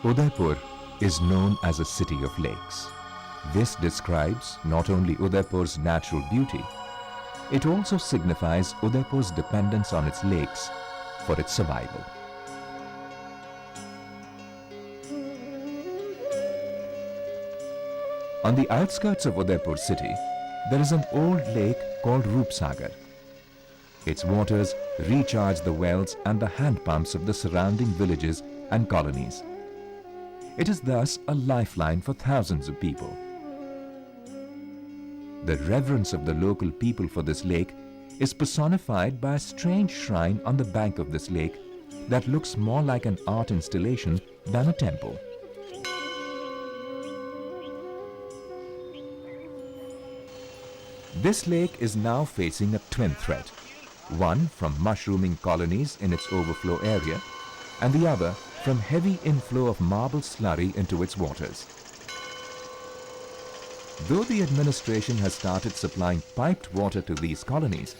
Udaipur is known as a city of lakes. This describes not only Udaipur's natural beauty, it also signifies Udaipur's dependence on its lakes for its survival. On the outskirts of Udaipur city, there is an old lake called Roopsagar. Its waters recharge the wells and the hand pumps of the surrounding villages and colonies. It is thus a lifeline for thousands of people. The reverence of the local people for this lake is personified by a strange shrine on the bank of this lake that looks more like an art installation than a temple. This lake is now facing a twin threat, one from mushrooming colonies in its overflow area, and the other from heavy inflow of marble slurry into its waters. Though the administration has started supplying piped water to these colonies,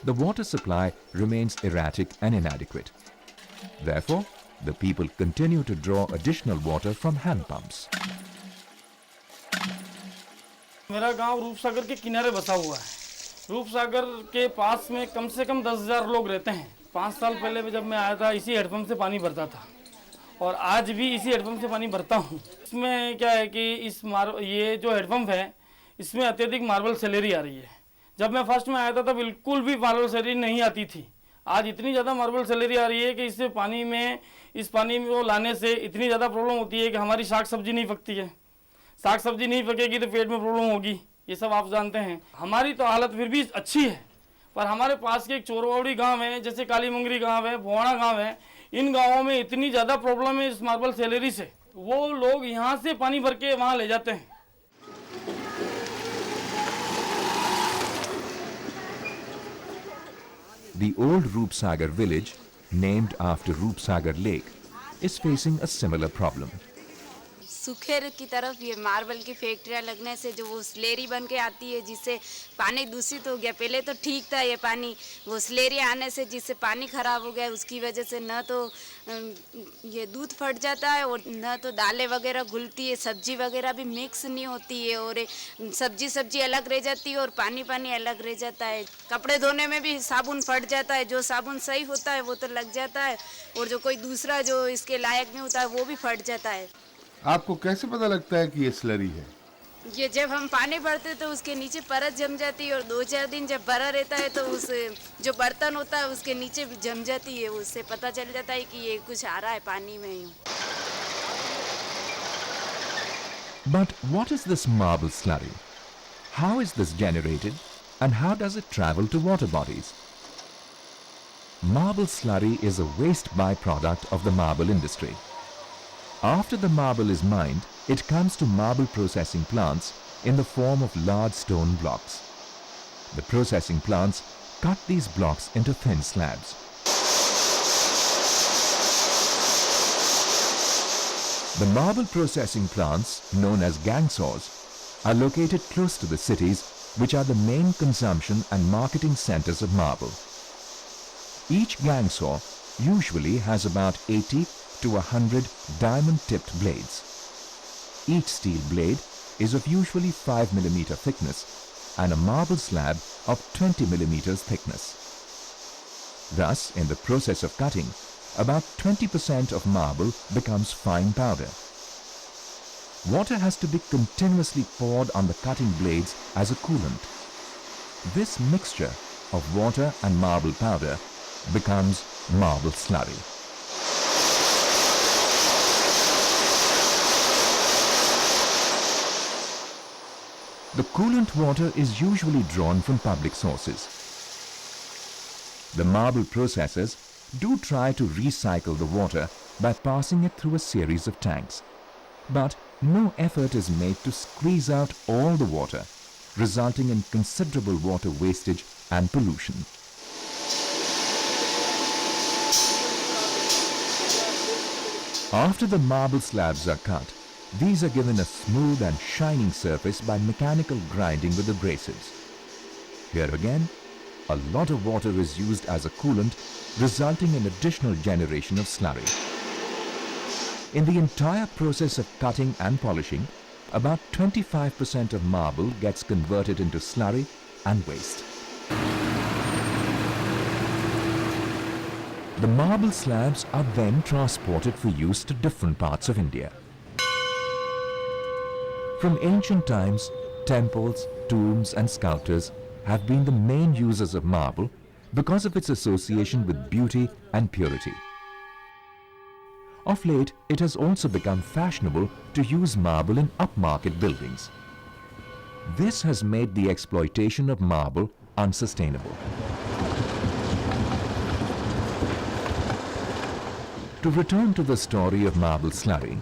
the water supply remains erratic and inadequate. Therefore, the people continue to draw additional water from hand pumps. मेरा गांव रूपसागर के किनारे बसा हुआ है। रूपसागर के पास में कम से कम 10,000 लोग रहते हैं। 5 साल पहले जब मैं आया था इसी हैंडपंप से पानी भरता था और आज भी इसी हैंडपंप से पानी भरता हूँ। इसमें क्या है कि ये जो हैंडपंप है इसमें अत्यधिक मार्बल सैलरी आ रही है। जब मैं फर्स्ट में आया था तो बिल्कुल भी मार्बल सैलरी नहीं आती थी। आज इतनी ज़्यादा मार्बल सैलरी आ रही है कि इस पानी को लाने से इतनी ज़्यादा प्रॉब्लम होती है कि हमारी साग सब्जी नहीं पकती है। साग सब्जी नहीं पकेगी तो पेट में प्रॉब्लम होगी, ये सब आप जानते हैं। हमारी तो हालत फिर भी अच्छी है, पर हमारे पास के एक चोरवाड़ी गांव है, जैसे काली मंगरी गांव है, भोवाना गांव है, इन गांवों में इतनी ज़्यादा प्रॉब्लम है इस मार्बल सैलरी से, वो लोग यहाँ से पानी भर के वहाँ ले जाते हैं। The old Roopsagar village, named after Roopsagar Lake, is facing a similar problem. Sukher की तरफ ये मार्बल की फैक्ट्रियाँ लगने से जो वो स्लेरी बन के आती है जिससे पानी दूषित हो गया। पहले तो ठीक था ये पानी, वो स्लेरी आने से जिससे पानी खराब हो गया, उसकी वजह से न तो ये दूध फट जाता है और न तो दालें वगैरह घुलती है, सब्जी वगैरह भी मिक्स नहीं होती है और सब्जी अलग रह जाती है और पानी अलग रह जाता है। कपड़े धोने में भी साबुन फट जाता है, जो साबुन सही होता है वो तो लग जाता है और जो कोई दूसरा जो इसके लायक नहीं होता है वो भी फट जाता है। आपको कैसे पता लगता है कि ये स्लरी है? ये जब हम पानी भरते तो उसके नीचे परत जम जाती है और 2-4 दिन जब भरा रहता है तो उस जो बर्तन होता है उसके नीचे जम जाती है, उससे पता चल जाता है कि ये कुछ आ रहा है पानी में। But what is this marble slurry? How is this generated and how does it travel to water bodies? Marble slurry is a waste byproduct of the marble industry. After the marble is mined, it comes to marble processing plants in the form of large stone blocks. The processing plants cut these blocks into thin slabs. The marble processing plants, known as gang saws, are located close to the cities which are the main consumption and marketing centers of marble. Each gang saw usually has about 80 to 100 diamond-tipped blades. Each steel blade is of usually 5 mm thickness and a marble slab of 20 mm thickness. Thus, in the process of cutting, about 20% of marble becomes fine powder. Water has to be continuously poured on the cutting blades as a coolant. This mixture of water and marble powder becomes marble slurry. The coolant water is usually drawn from public sources. The marble processors do try to recycle the water by passing it through a series of tanks. But no effort is made to squeeze out all the water, resulting in considerable water wastage and pollution. After the marble slabs are cut, these are given a smooth and shining surface by mechanical grinding with abrasives. Here again, a lot of water is used as a coolant, resulting in additional generation of slurry. In the entire process of cutting and polishing, about 25% of marble gets converted into slurry and waste. The marble slabs are then transported for use to different parts of India. From ancient times, temples, tombs and sculptors have been the main users of marble because of its association with beauty and purity. Of late, it has also become fashionable to use marble in upmarket buildings. This has made the exploitation of marble unsustainable. To return to the story of marble slurry,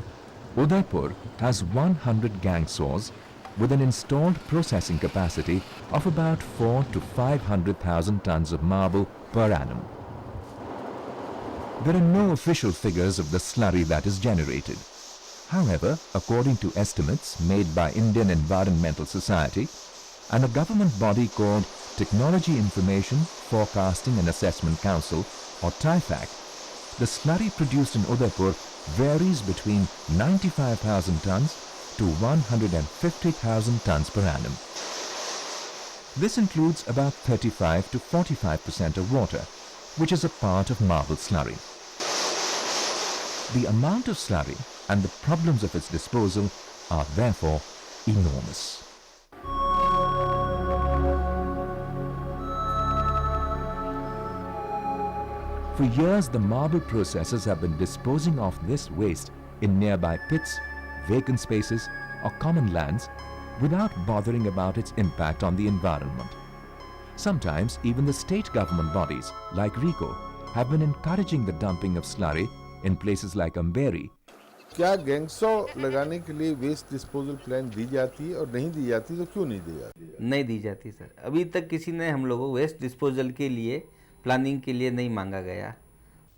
Udaipur has 100 gang saws with an installed processing capacity of about 4 to 500,000 tons of marble per annum. There are no official figures of the slurry that is generated. However, according to estimates made by Indian Environmental Society and a government body called Technology Information Forecasting and Assessment Council, or TIFAC, the slurry produced in Udaipur varies between 95,000 tons to 150,000 tons per annum. This includes about 35 to 45% of water, which is a part of marble slurry. The amount of slurry and the problems of its disposal are therefore enormous. For years, the marble processors have been disposing of this waste in nearby pits, vacant spaces or common lands without bothering about its impact on the environment. Sometimes even the state government bodies like RICO have been encouraging the dumping of slurry in places like Amberi. क्या गैंगसो लगाने के लिए waste disposal plan दी जाती है और नहीं दी जाती तो क्यों नहीं दी जाती? नहीं दी जाती सर। अभी तक किसी ने हम लोगों को वेस्ट डिस्पोजल के लिए प्लानिंग के लिए नहीं मांगा गया।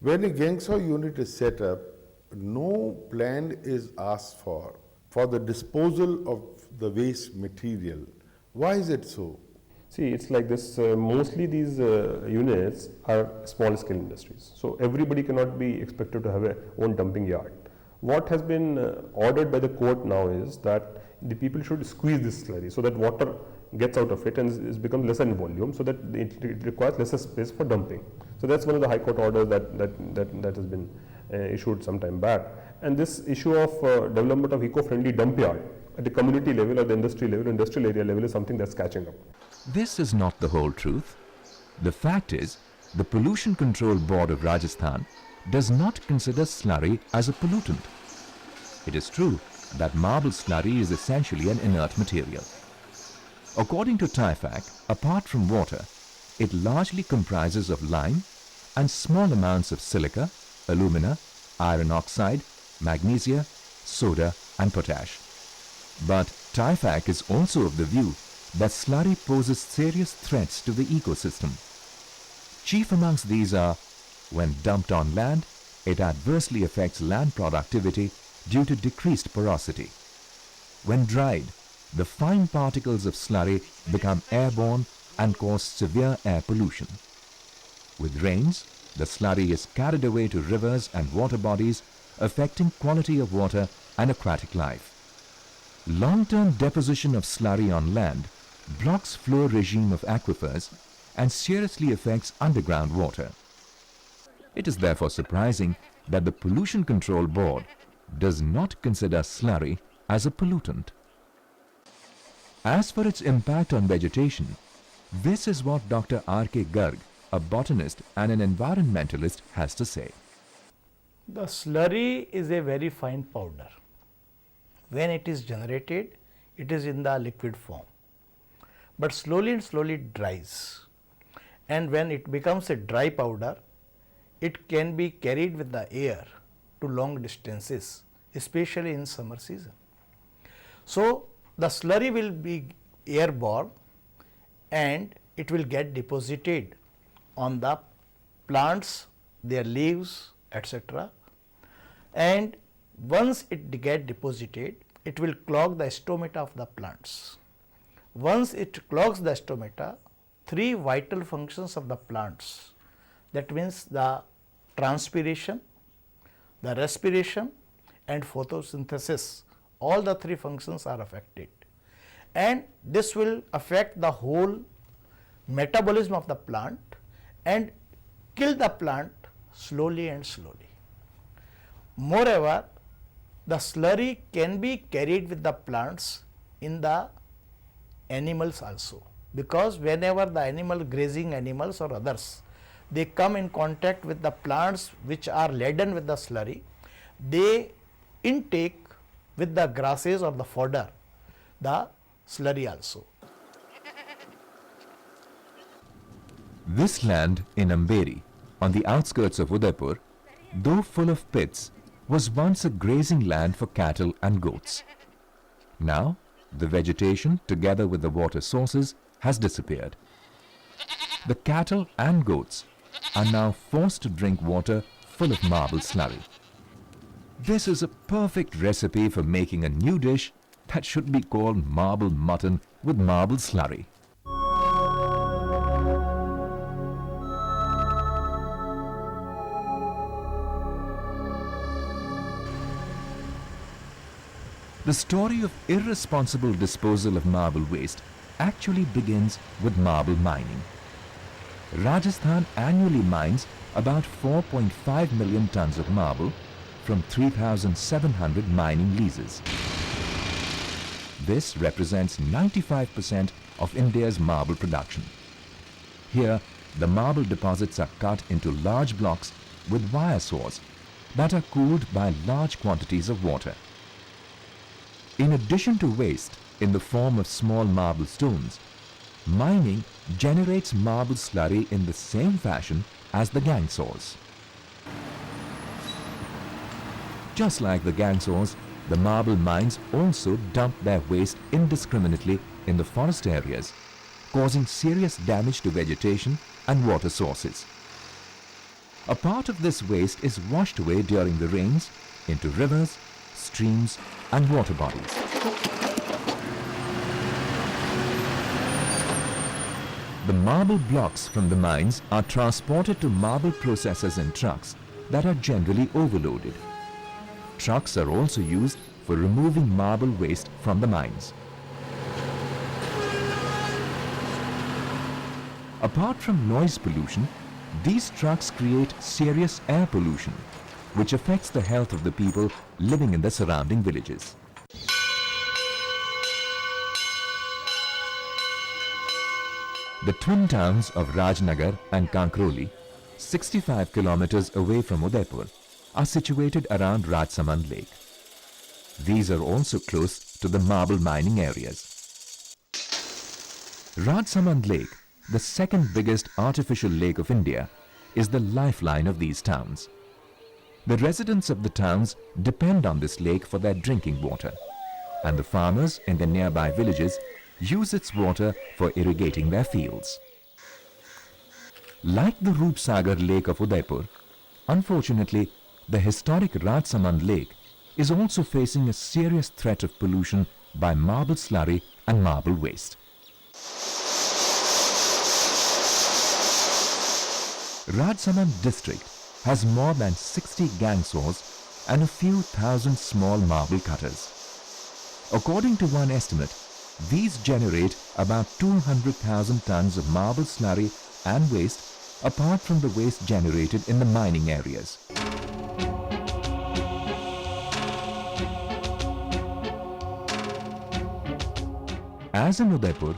When a gangso unit is set up, no plan is asked for the disposal of the waste material. Why is it so? See, it's like this, mostly these units are small scale industries. So everybody cannot be expected to have a own dumping yard. What has been ordered by the court now is that the people should squeeze this slurry so that water gets out of it and is become lesser in volume, so that it requires lesser space for dumping. So that's one of the High Court orders that has been issued some time back. And this issue of development of eco-friendly dump yard at the community level or the industry level, industrial area level is something that's catching up. This is not the whole truth. The fact is, the Pollution Control Board of Rajasthan does not consider slurry as a pollutant. It is true that marble slurry is essentially an inert material. According to TIFAC, apart from water, it largely comprises of lime and small amounts of silica, alumina, iron oxide, magnesia, soda and potash. But TIFAC is also of the view that slurry poses serious threats to the ecosystem. Chief amongst these are, when dumped on land, it adversely affects land productivity due to decreased porosity. When dried, the fine particles of slurry become airborne and cause severe air pollution. With rains, the slurry is carried away to rivers and water bodies, affecting quality of water and aquatic life. Long-term deposition of slurry on land blocks flow regime of aquifers and seriously affects underground water. It is therefore surprising that the Pollution Control Board does not consider slurry as a pollutant. As for its impact on vegetation, this is what Dr. R.K. Garg, a botanist and an environmentalist, has to say. The slurry is a very fine powder. When it is generated, it is in the liquid form, but slowly and slowly it dries, and when it becomes a dry powder, it can be carried with the air to long distances, especially in summer season. So, the slurry will be airborne and it will get deposited on the plants, their leaves, etc. And once it get deposited, it will clog the stomata of the plants. Once it clogs the stomata, three vital functions of the plants, that means the transpiration, the respiration and photosynthesis, all the three functions are affected. And this will affect the whole metabolism of the plant and kill the plant slowly and slowly. Moreover, the slurry can be carried with the plants in the animals also, because whenever the animal, grazing animals or others, they come in contact with the plants which are laden with the slurry, they intake with the grasses or the fodder the slurry also. This land in Amberi, on the outskirts of Udaipur, though full of pits, was once a grazing land for cattle and goats. Now, the vegetation, together with the water sources, has disappeared. The cattle and goats are now forced to drink water full of marble slurry. This is a perfect recipe for making a new dish that should be called marble mutton with marble slurry. The story of irresponsible disposal of marble waste actually begins with marble mining. Rajasthan annually mines about 4.5 million tons of marble from 3,700 mining leases. This represents 95% of India's marble production. Here, the marble deposits are cut into large blocks with wire saws that are cooled by large quantities of water. In addition to waste in the form of small marble stones, mining generates marble slurry in the same fashion as the gang saws. Just like the gang saws, the marble mines also dump their waste indiscriminately in the forest areas, causing serious damage to vegetation and water sources. A part of this waste is washed away during the rains into rivers, streams and water bodies. The marble blocks from the mines are transported to marble processors in trucks that are generally overloaded. Trucks are also used for removing marble waste from the mines. Apart from noise pollution, these trucks create serious air pollution, which affects the health of the people living in the surrounding villages. The twin towns of Rajnagar and Kankroli, 65 kilometers away from Udaipur, are situated around Rajsamand Lake. These are also close to the marble mining areas. Rajsamand Lake, the second biggest artificial lake of India, is the lifeline of these towns. The residents of the towns depend on this lake for their drinking water, and the farmers in the nearby villages use its water for irrigating their fields. Like the Roopsagar Lake of Udaipur, unfortunately, the historic Rajsamand Lake is also facing a serious threat of pollution by marble slurry and marble waste. Rajsamand district has more than 60 gang saws and a few thousand small marble cutters. According to one estimate, these generate about 200,000 tons of marble slurry and waste apart from the waste generated in the mining areas. As in Udaipur,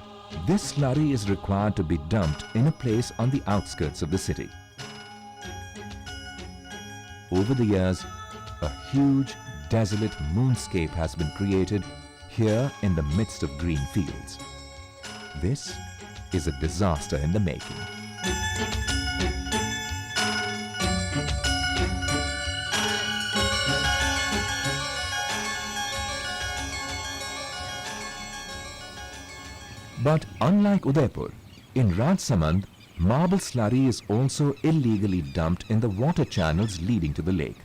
this slurry is required to be dumped in a place on the outskirts of the city. Over the years, a huge, desolate moonscape has been created here in the midst of green fields. This is a disaster in the making. But unlike Udaipur, in Rajsamand, marble slurry is also illegally dumped in the water channels leading to the lake.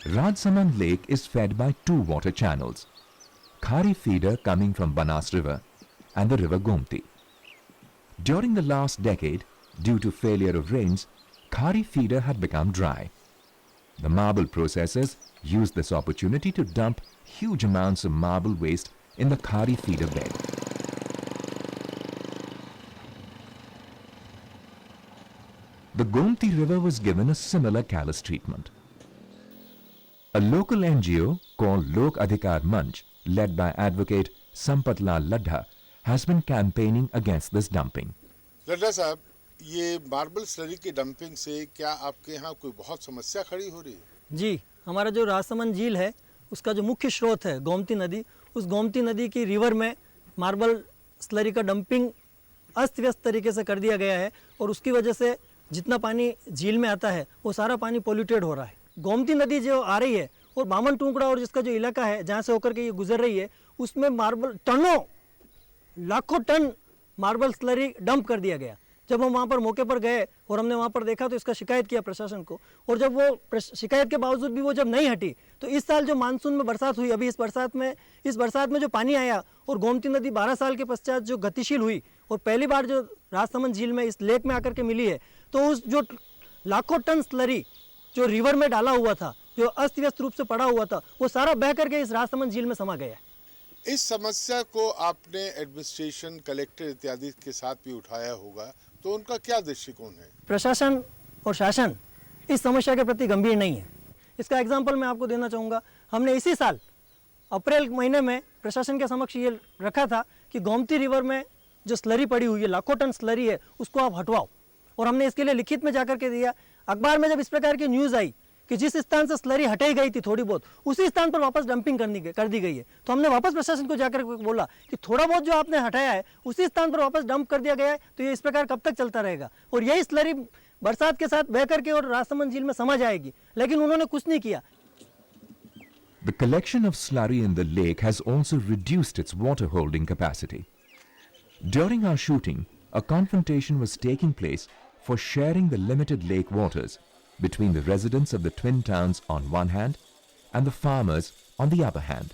Rajsamand Lake is fed by two water channels, Khari feeder coming from Banas River and the river Gomti. During the last decade, due to failure of rains, Khari feeder had become dry. The marble processors used this opportunity to dump huge amounts of marble waste in the Khari feeder bed. The Gomti River was given a similar callous treatment. A local NGO called Lok Adhikar Manch, led by advocate Sampat Lal Ladha, has been campaigning against this dumping. Ladda साहब, ये marble slurry की dumping से क्या आपके यहाँ कोई बहुत समस्या खड़ी हो रही है? जी, हमारा जो राजसमंद झील है उसका जो मुख्य स्रोत है गोमती नदी, उस गोमती नदी की रिवर में मार्बल स्लरी का डंपिंग अस्त व्यस्त तरीके से कर दिया गया है और उसकी वजह से जितना पानी झील में आता है वो सारा पानी पोल्यूटेड हो रहा है। गोमती नदी जो आ रही है और बामन टुकड़ा और जिसका जो इलाका है जहाँ से होकर के ये गुजर रही है उसमें मार्बल टनों लाखों टन मार्बल स्लरी डंप कर दिया गया। जब हम वहाँ पर मौके पर गए और हमने वहाँ पर देखा तो इसका शिकायत किया प्रशासन को, और जब वो शिकायत के बावजूद भी वो जब नहीं हटी तो इस साल जो मानसून में बरसात हुई, अभी इस बरसात में जो पानी आया और गोमती नदी 12 साल के पश्चात जो गतिशील हुई और पहली बार जो राजसमंद झील में इस लेक में आकर के मिली है, तो उस जो लाखों टन स्लरी जो रिवर में डाला हुआ था, जो अस्त व्यस्त रूप से पड़ा हुआ था, वो सारा बह करके इस राजसमंद झील में समा गया। इस समस्या को आपने एडमिनिस्ट्रेशन, कलेक्टर इत्यादि के साथ भी उठाया होगा, तो उनका क्या दृष्टिकोण है? प्रशासन और शासन इस समस्या के प्रति गंभीर नहीं है। इसका एग्जाम्पल मैं आपको देना चाहूँगा। हमने इसी साल अप्रैल महीने में प्रशासन के समक्ष ये रखा था कि गोमती रिवर में जो स्लरी पड़ी हुई है, लाखों टन स्लरी है, उसको आप हटवाओ, और हमने इसके लिए लिखित में जाकर के दिया। अखबार में जब इस प्रकार की न्यूज़ आई कि जिस स्थान से स्लरी हटाई गई थी थोड़ी बहुत, उसी स्थान पर वापस डंपिंग कर दी गई है, तो हमने वापस प्रशासन को जाकर बोला कि थोड़ा बहुत जो आपने हटाया है उसी स्थान पर वापस डंप कर दिया गया है, तो ये इस प्रकार कब तक चलता रहेगा और यही स्लरी बरसात के साथ बह करके और राजसमंद झील में समा जाएगी। लेकिन उन्होंने कुछ नहीं किया। The collection of slurry in the lake has also reduced its water holding capacity. During our shooting, a confrontation was taking place for sharing the limited lake waters between the residents of the twin towns on one hand and the farmers on the other hand.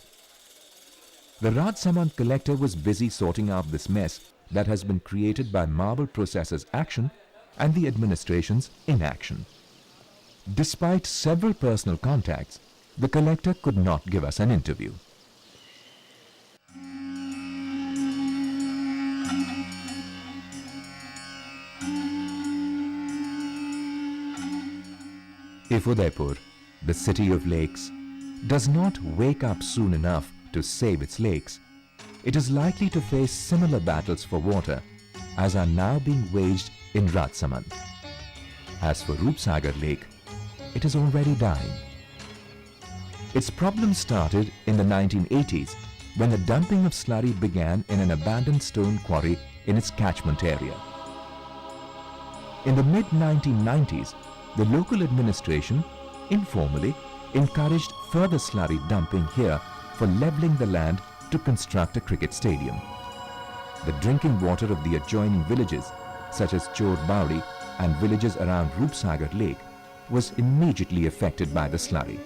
The Rajsamand collector was busy sorting out this mess that has been created by marble processors' action and the administration's inaction. Despite several personal contacts, the collector could not give us an interview. If Udaipur, the city of lakes, does not wake up soon enough to save its lakes, it is likely to face similar battles for water as are now being waged in Rajsamand. As for Roopsagar Lake, it is already dying. Its problem started in the 1980s when the dumping of slurry began in an abandoned stone quarry in its catchment area. In the mid-1990s, the local administration informally encouraged further slurry dumping here for levelling the land to construct a cricket stadium. The drinking water of the adjoining villages such as Chor Baudi and villages around Roopsagar Lake was immediately affected by the slurry.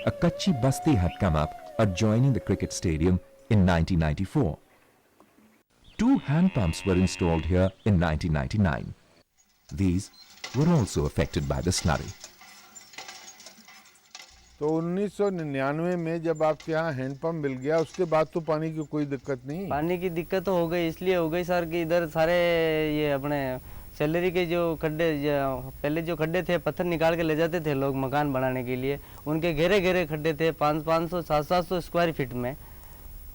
A Kachi Basti had come up adjoining the cricket stadium in 1994. 2 hand pumps were installed here in 1999. These were also affected by the slurry. तो 1999 में जब आपके यहाँ handpump मिल गया, उसके बाद तो पानी की कोई दिक्कत नहीं? पानी की दिक्कत तो हो गई, इसलिए हो गई सर कि इधर सारे ये अपने सैलरी के जो खड्डे, पहले जो खड्डे थे पत्थर निकाल के ले जाते थे लोग मकान बनाने के लिए, उनके घेरे घेरे खड्डे थे 500 700 स्क्वायर फीट में,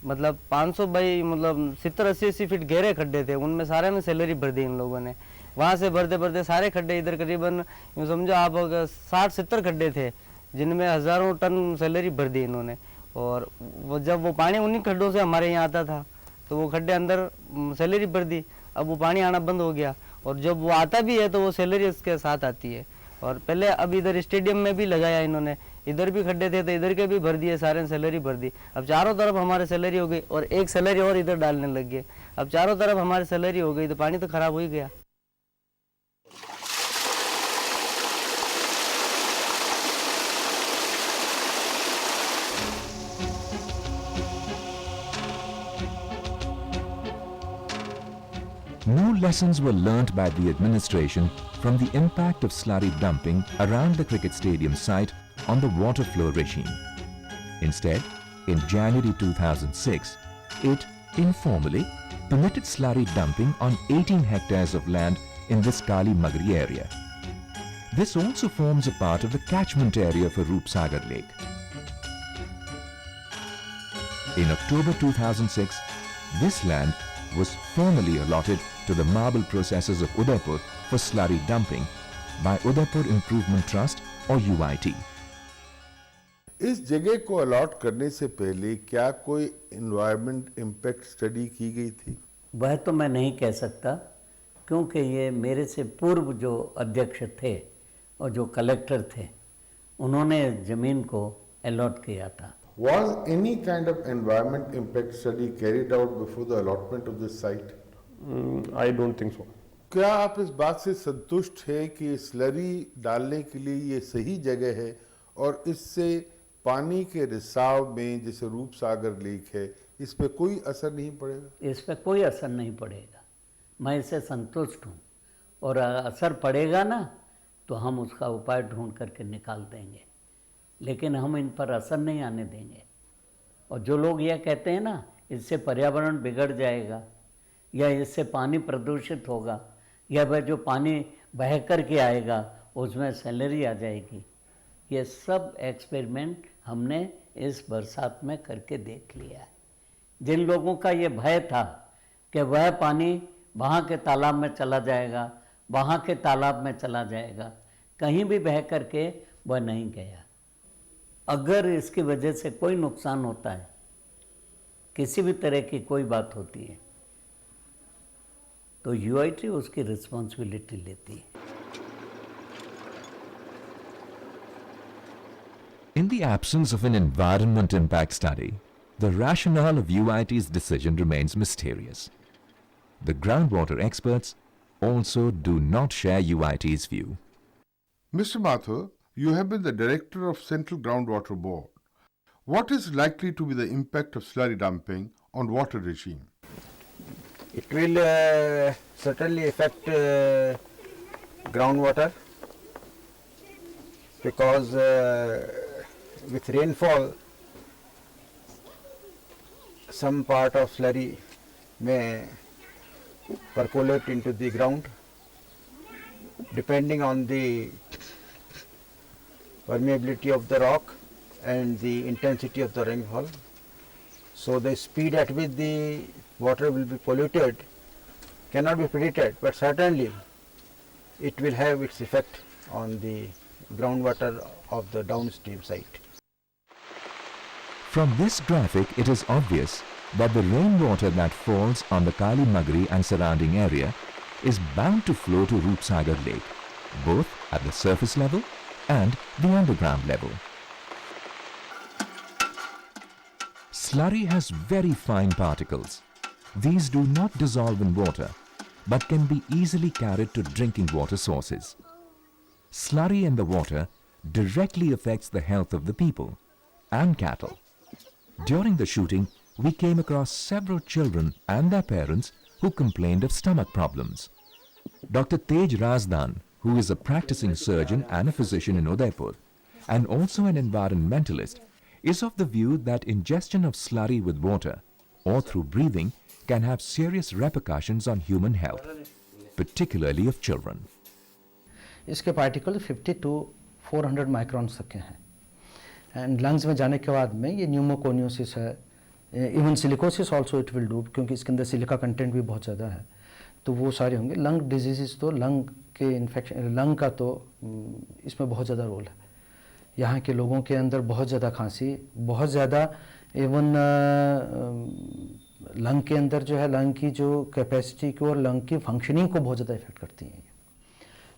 मतलब 500 बाई मतलब 70-80 फीट गहरे खड्डे थे, उनमें सारे में सैलरी भर दी इन लोगों ने। वहाँ से भरते भरते सारे खड्डे इधर करीबन यूँ समझो आप 60-70 खड्डे थे जिनमें हज़ारों टन सैलरी भर दी इन्होंने। और वो जब वो पानी उन्हीं खड्डों से हमारे यहाँ आता था तो वो खड्डे अंदर सैलरी भर दी, अब वो पानी आना बंद हो गया और जब वो आता भी है तो वो सैलरी उसके साथ आती है। और पहले अब इधर स्टेडियम में भी लगाया इन्होंने, इधर भी खड्डे थे तो इधर के भी भर दिए, सारे सैलरी भर दी। अब चारों तरफ हमारे सैलरी हो गई और एक सैलरी और इधर डालने लग गए। अब चारों तरफ हमारी सैलरी हो गई तो पानी तो खराब हो ही गया। No lessons were learnt by the administration from the impact of slurry dumping around the cricket stadium site on the water flow regime. Instead, in January 2006, it informally permitted slurry dumping on 18 hectares of land in this Kali Magri area. This also forms a part of the catchment area for Roopsagar Lake. In October 2006, this land was formally allotted to the marble processors of Udaipur for slurry dumping by Udaipur Improvement Trust or UIT. इस जगह को allot करने से पहले क्या कोई environment impact study की गई थी? वह तो मैं नहीं कह सकता, क्योंकि ये मेरे से पूर्व जो अध्यक्ष थे और जो कलेक्टर थे, उन्होंने ज़मीन को अलॉट किया था। Was any kind of environment impact study carried out before the allotment of this site? I don't think so. क्या आप इस बात से संतुष्ट है कि स्लरी डालने के लिए ये सही जगह है और इससे पानी के रिसाव में जैसे रूपसागर लेक है इस पे कोई असर नहीं पड़ेगा? इस पे कोई असर नहीं पड़ेगा, मैं इससे संतुष्ट हूँ। और असर पड़ेगा ना तो हम उसका उपाय ढूंढ करके निकाल देंगे, लेकिन हम इन पर असर नहीं आने देंगे। और जो लोग यह कहते हैं ना इससे पर्यावरण बिगड़ जाएगा या इससे पानी प्रदूषित होगा या वह जो पानी बह कर के आएगा उसमें सैलरी आ जाएगी, ये सब एक्सपेरिमेंट हमने इस बरसात में करके देख लिया है। जिन लोगों का ये भय था कि वह पानी वहाँ के तालाब में चला जाएगा, वहाँ के तालाब में चला जाएगा, कहीं भी बह करके वह नहीं गया। अगर इसकी वजह से कोई नुकसान होता है, किसी भी तरह की कोई बात होती है, तो यूआईटी उसकी रिस्पॉन्सिबिलिटी लेती है। In the absence of an environment impact study, the rationale of UIT's decision remains mysterious. The groundwater experts also do not share UIT's view. Mr. Mathur, you have been the director of Central Groundwater Board. What is likely to be the impact of slurry dumping on water regime? It will certainly affect groundwater, because with rainfall some part of slurry may percolate into the ground depending on the permeability of the rock and the intensity of the rainfall. So the speed at which the water will be polluted cannot be predicted, but certainly it will have its effect on the groundwater of the downstream site. From this graphic, it is obvious that the rainwater that falls on the Kali Magri and surrounding area is bound to flow to Roopsagar Lake, both at the surface level and the underground level. Slurry has very fine particles. These do not dissolve in water, but can be easily carried to drinking water sources. Slurry in the water directly affects the health of the people and cattle. During the shooting, we came across several children and their parents who complained of stomach problems. Dr. Tej Razdan, who is a practicing surgeon and a physician in Udaipur, and also an environmentalist, is of the view that ingestion of slurry with water or through breathing can have serious repercussions on human health, particularly of children. इसके particle 50 to 400 microns तक के हैं, and lungs में जाने के बाद में ये न्यूमोकोनियोसिस है, even silicosis also it will do, क्योंकि इसके अंदर सिलिका कंटेंट भी बहुत ज़्यादा है, तो वो सारे होंगे। लंग डिजीज़ तो लंग के इन्फेक्शन, लंग का तो इसमें बहुत ज़्यादा रोल है। यहाँ के लोगों के अंदर बहुत ज़्यादा खांसी, बहुत ज़्यादा, इवन लंग के अंदर जो है लंग की जो कैपेसिटी को और लंग की फंक्शनिंग को बहुत ज़्यादा इफेक्ट करती हैं।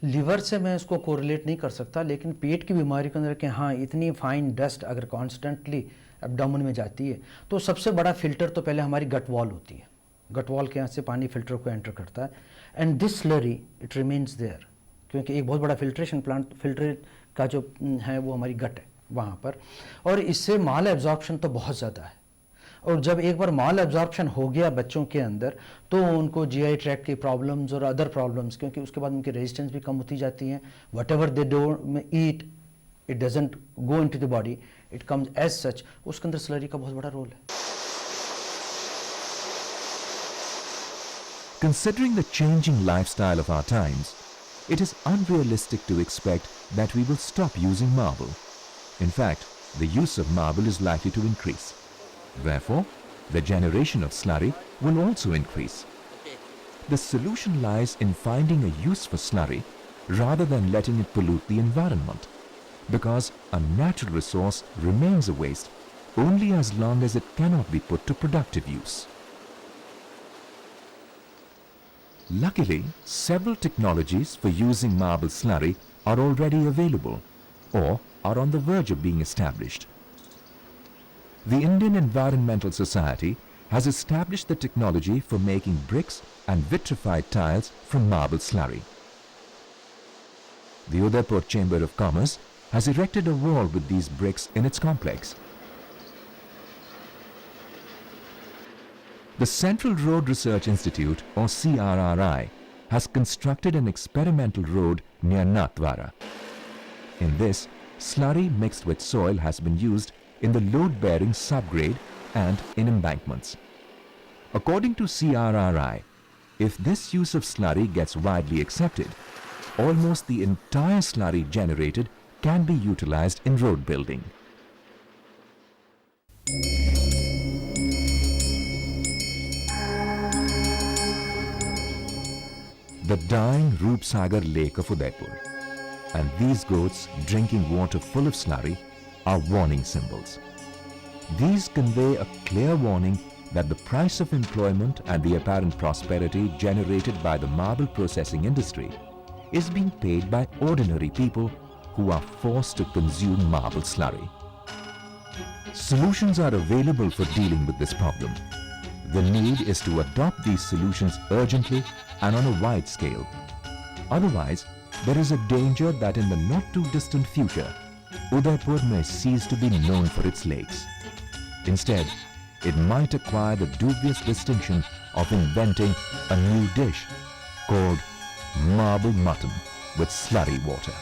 लीवर से मैं इसको कोरिलेट नहीं कर सकता, लेकिन पेट की बीमारी के अंदर कि हाँ इतनी फाइन डस्ट अगर कॉन्स्टेंटली एब्डोमेन में जाती है, तो सबसे बड़ा फिल्टर तो पहले हमारी गट वॉल होती है। गट वॉल के यहाँ से पानी फिल्टर को एंटर करता है, and this slurry it remains there, क्योंकि एक बहुत बड़ा फिल्ट्रेशन प्लांट, फिल्टर का जो है वो हमारी गट है वहाँ पर, और इससे माल एब्जॉर्प्शन तो बहुत ज़्यादा है। और जब एक बार माल एब्जॉर्प्शन हो गया बच्चों के अंदर तो उनको जीआई ट्रैक्ट की प्रॉब्लम्स और अदर प्रॉब्लम्स, क्योंकि उसके बाद उनकी रेजिस्टेंस भी कम होती जाती हैं. Whatever they don't eat it doesn't go into the body, it comes as such. उसके अंदर स्लरी का बहुत बड़ा रोल है. Considering the changing lifestyle of our times, it is unrealistic to expect that we will stop using marble. In fact, the use of marble is likely to increase. Therefore, the generation of slurry will also increase. The solution lies in finding a use for slurry rather than letting it pollute the environment, because a natural resource remains a waste only as long as it cannot be put to productive use. Luckily, several technologies for using marble slurry are already available or are on the verge of being established. The Indian Environmental Society has established the technology for making bricks and vitrified tiles from marble slurry. The Udaipur Chamber of Commerce has erected a wall with these bricks in its complex. The Central Road Research Institute, or CRRI, has constructed an experimental road near Nathdwara. In this, slurry mixed with soil has been used in the load-bearing subgrade and in embankments. According to CRRI, if this use of slurry gets widely accepted, almost the entire slurry generated can be utilized in road building. The dying Roopsagar Lake of Udaipur and these goats drinking water full of slurry are warning symbols. These convey a clear warning that the price of employment and the apparent prosperity generated by the marble processing industry is being paid by ordinary people who are forced to consume marble slurry. Solutions are available for dealing with this problem. The need is to adopt these solutions urgently and on a wide scale. Otherwise, there is a danger that in the not too distant future, Udaipur may cease to be known for its lakes. Instead, it might acquire the dubious distinction of inventing a new dish called marble mutton with slurry water.